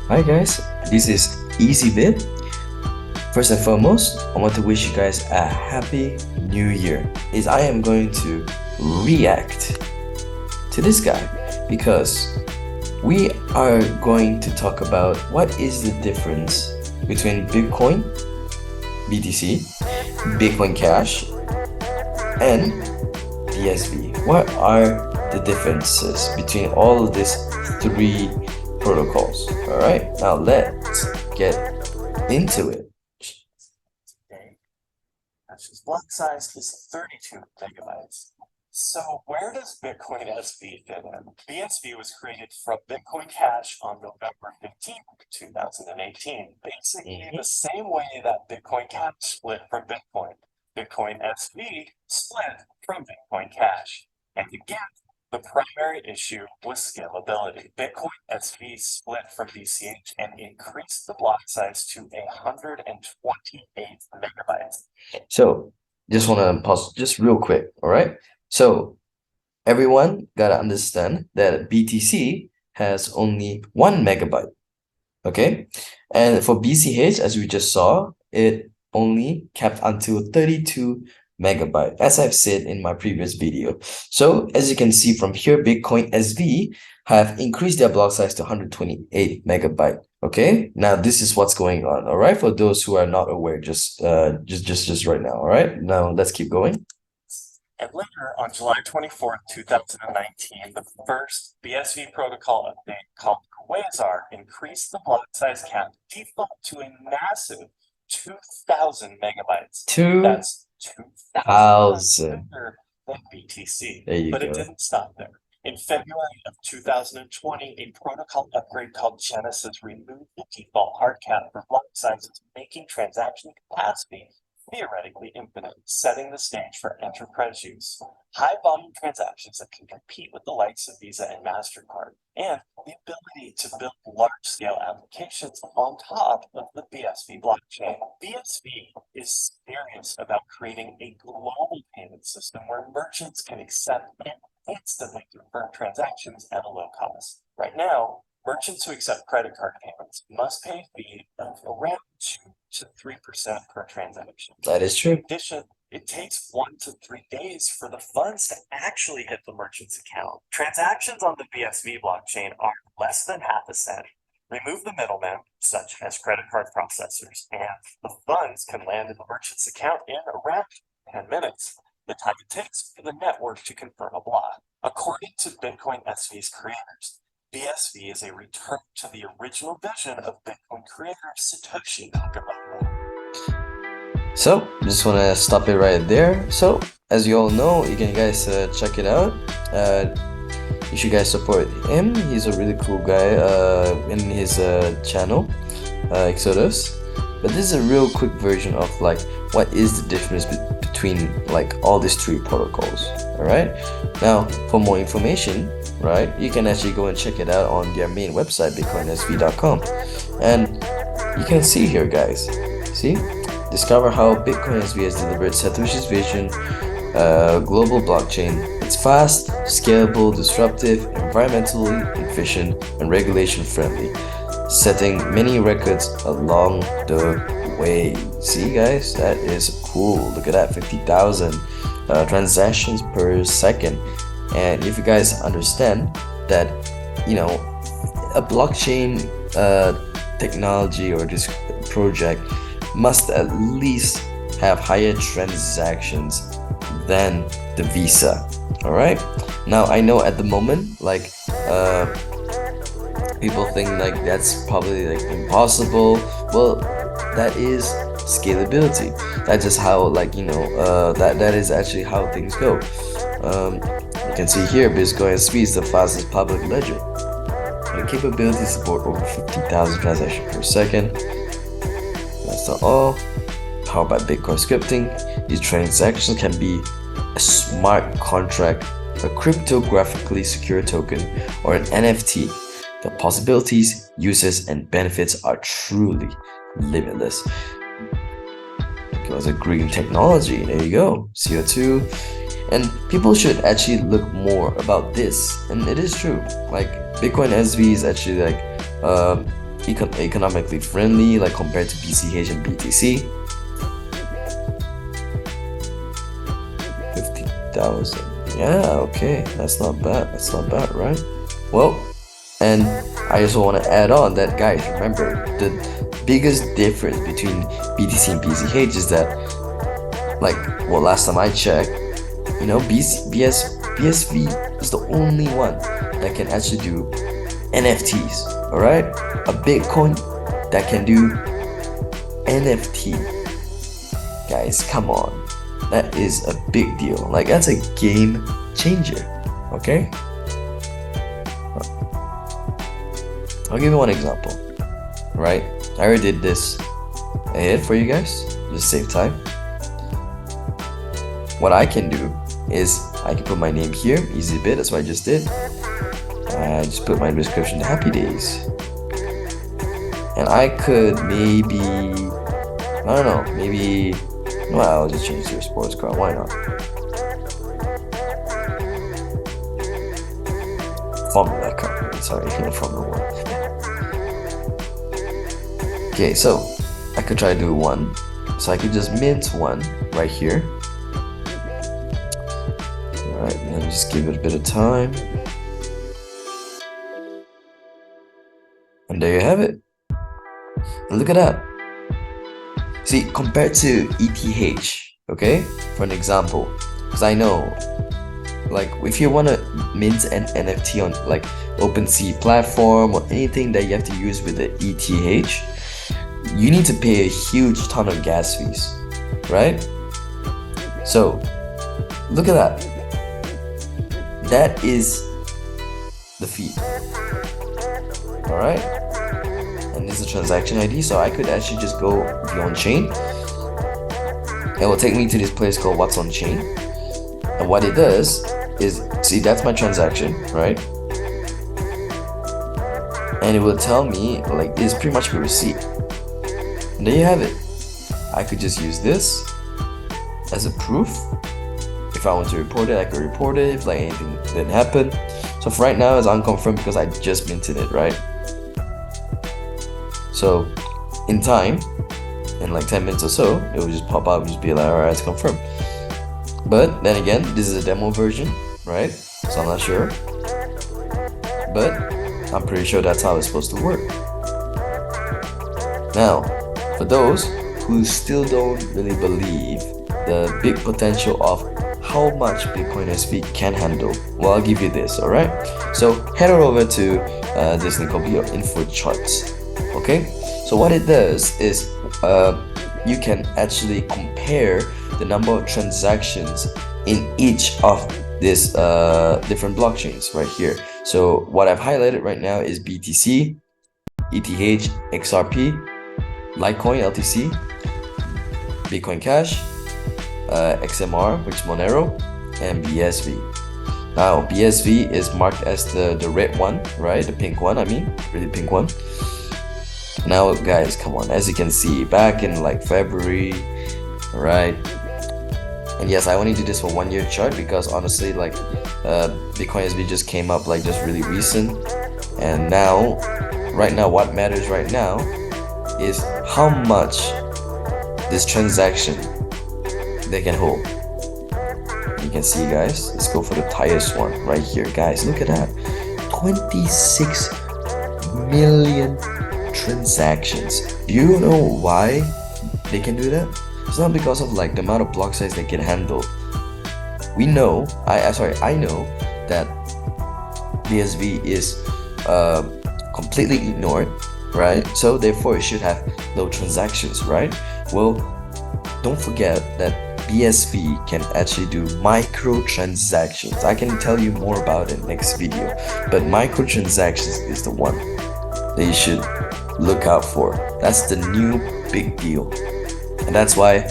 Hi guys, this is EasyBit. First and foremost, I want to wish you guys a happy new year. Is I am going to react to this guy because we are going to talk about what is the difference between Bitcoin, BTC, Bitcoin Cash, and BSV. What are the differences between all of these three protocols? All right, now let's get into it. Cash's block size is 32 megabytes. So where does Bitcoin SV fit in? BSV was created from Bitcoin Cash on November 15th, 2018. Basically the same way that Bitcoin Cash split from Bitcoin. Bitcoin SV split from Bitcoin Cash. And again, the primary issue was scalability. Bitcoin SV split from BCH and increased the block size to 128 megabytes. So just want to pause just real quick. All right. So everyone gotta understand that BTC has only 1 megabyte. Okay. And for BCH, as we just saw, it only kept until 32 megabyte, as I've said in my previous video. So as you can see from here, Bitcoin SV have increased their block size to 128 megabyte. Okay, now this is what's going on. All right, for those who are not aware, just right now. All right, now let's keep going. And later, on July 24th, 2019, the first BSV protocol update called Quasar increased the block size cap default to a massive 2,000 megabytes. That's 2,000 bigger than BTC. There you but go. It didn't stop there. In February of 2020, a protocol upgrade called Genesis removed the default hard cap for block sizes, making transaction capacity theoretically infinite, setting the stage for enterprise use. High volume transactions that can compete with the likes of Visa and MasterCard, and the ability to build large scale applications on top of the BSV blockchain. BSV is serious about creating a global payment system where merchants can accept and instantly confirm transactions at a low cost. Right now, merchants who accept credit card payments must pay a fee of around 2 to 3% per transaction. That is true. In addition, it takes 1 to 3 days for the funds to actually hit the merchant's account. Transactions on the BSV blockchain are less than half a cent. Remove the middlemen, such as credit card processors, and the funds can land in the merchant's account in around 10 minutes. The time it takes for the network to confirm a block. According to Bitcoin SV's creators, BSV is a return to the original vision of Bitcoin creator Satoshi Nakamoto. So just want to stop it right there. So as you all know, you can guys check it out. You should guys support him. He's a really cool guy in his channel, Exodus. But this is a real quick version of like what is the difference between like all these three protocols. All right. Now for more information, right, you can actually go and check it out on their main website, bitcoinsv.com, and you can see here, guys. See, discover how Bitcoin SV has delivered Satoshi's vision, global blockchain. It's fast, scalable, disruptive, environmentally efficient, and regulation friendly, setting many records along the way. See, guys, that is cool. Look at that, 50,000 transactions per second. And if you guys understand that, you know, a blockchain technology or this project must at least have higher transactions than the Visa. All right. Now I know at the moment, like people think like that's probably like impossible. Well, that is scalability. That's just how, like, you know, that is actually how things go. You can see here, Bitcoin SV is the fastest public ledger. The capability support over 50,000 transactions per second. That's not all. Powered by Bitcoin scripting, these transactions can be a smart contract, a cryptographically secure token, or an NFT. The possibilities, uses, and benefits are truly limitless. Because of green technology, there you go, CO2. And people should actually look more about this, and it is true. Like Bitcoin SV is actually like economically friendly, like compared to BCH and BTC. 50,000. Yeah, okay, that's not bad. That's not bad, right? Well, and I also want to add on that, guys, remember the biggest difference between BTC and BCH is that, like, well, last time I checked, you know, BSV is the only one that can actually do NFTs. All right, a Bitcoin that can do NFT. Guys, come on, that is a big deal. Like, that's a game changer. Okay, I'll give you one example. Right, I already did this ahead for you guys, just save time. What I can do is I can put my name here, easy bit, that's what I just did. I just put my description, Happy Days. And I could maybe, I don't know, maybe, well, I'll just change to a sports car, why not? Formula car, sorry, Formula 1. Okay, so I could try to do one. So I could just mint one right here. Alright, and then just give it a bit of time. And there you have it. And look at that. See, compared to ETH, okay, for an example, because I know, like, if you want to mint an NFT on like OpenSea platform or anything that you have to use with the ETH, you need to pay a huge ton of gas fees, right? So look at that. That is the fee. All right, and this is a transaction ID, so I could actually just go the on-chain. It will take me to this place called What's on Chain, and what it does is, see, that's my transaction, right? And it will tell me, like, this is pretty much my receipt. And there you have it. I could just use this as a proof. If I want to report it, I could report it if like anything didn't happen. So for right now, it's unconfirmed because I just minted it, right? So in time, in like 10 minutes or so, it will just pop up and just be like, alright, it's confirmed. But then again, this is a demo version, right? So I'm not sure. But I'm pretty sure that's how it's supposed to work. Now, for those who still don't really believe the big potential of how much Bitcoin SV can handle, well, I'll give you this, alright? So head on over to this link called Info Charts. Okay, so what it does is you can actually compare the number of transactions in each of these different blockchains right here. So what I've highlighted right now is BTC, ETH, XRP, Litecoin, LTC, Bitcoin Cash, XMR, which is Monero, and BSV. Now BSV is marked as the red one, right? The pink one, I mean, really pink one. Now guys, come on, as you can see, back in like February, right? And yes, I only do this for 1 year chart because honestly, like Bitcoin SV just came up like just really recent. And now, right now, what matters right now is how much this transaction they can hold. You can see, guys, let's go for the highest one right here, guys. Look at that, 26 million transactions. Do you know why they can do that? It's not because of like the amount of block size they can handle. We know, I know that BSV is completely ignored, right? So therefore it should have low transactions, right? Well, don't forget that BSV can actually do microtransactions. I can tell you more about it next video, but microtransactions is the one that you should look out for. That's the new big deal, and that's why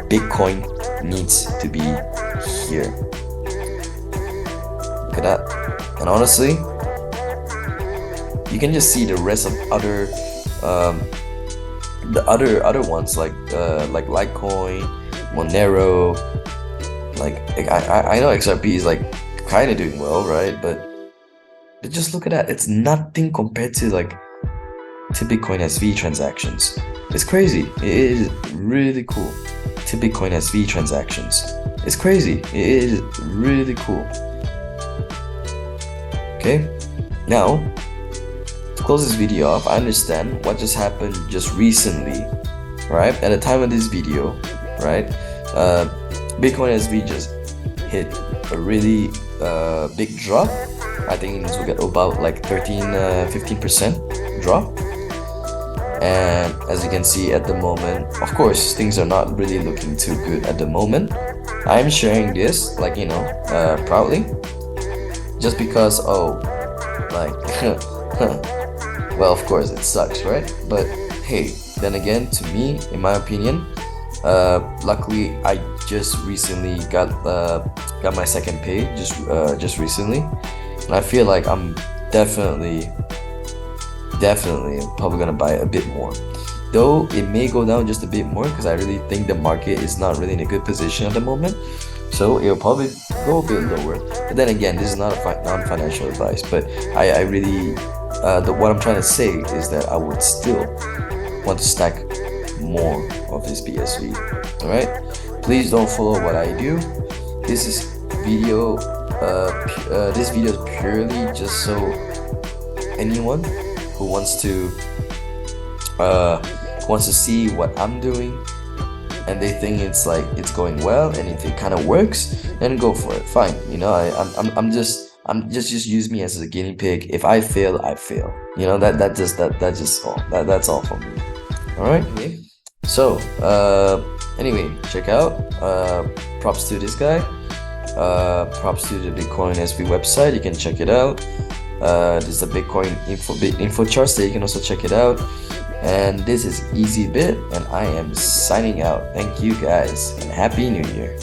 Bitcoin needs to be here. Look at that. And honestly, you can just see the rest of other the other ones like Litecoin, Monero. Like I know XRP is like kind of doing well, right? But just look at that. It's nothing compared to like to Bitcoin SV transactions. It's crazy. It is really cool. To Bitcoin SV transactions. It's crazy. It is really cool. Okay, now to close this video off, I understand what just happened just recently, right? At the time of this video, right? Bitcoin SV just hit a really big drop. I think it will get about like 15% drop. And as you can see at the moment, of course, things are not really looking too good at the moment. I'm sharing this, like, you know, proudly, just because, oh, like, well, of course it sucks, right? But hey, then again, to me, in my opinion, luckily I just recently got my second pay just recently, and I feel like I'm definitely probably gonna buy a bit more, though it may go down just a bit more because I really think the market is not really in a good position at the moment, so it'll probably go a bit lower. But then again, this is not a non-financial advice, but I really what I'm trying to say is that I would still want to stack more of this BSV. All right, please don't follow what I do. This video is purely just so anyone who wants to see what I'm doing and they think it's going well, and if it kind of works, then go for it. Fine, you know, I'm just use me as a guinea pig. If I fail, I fail. You know, that's all for me. All right. So anyway, check out. Props to this guy. Props to the Bitcoin SV website. You can check it out. This is the Bitcoin info charts that you can also check it out. And this is EasyBit, and I am signing out. Thank you guys, and Happy New Year.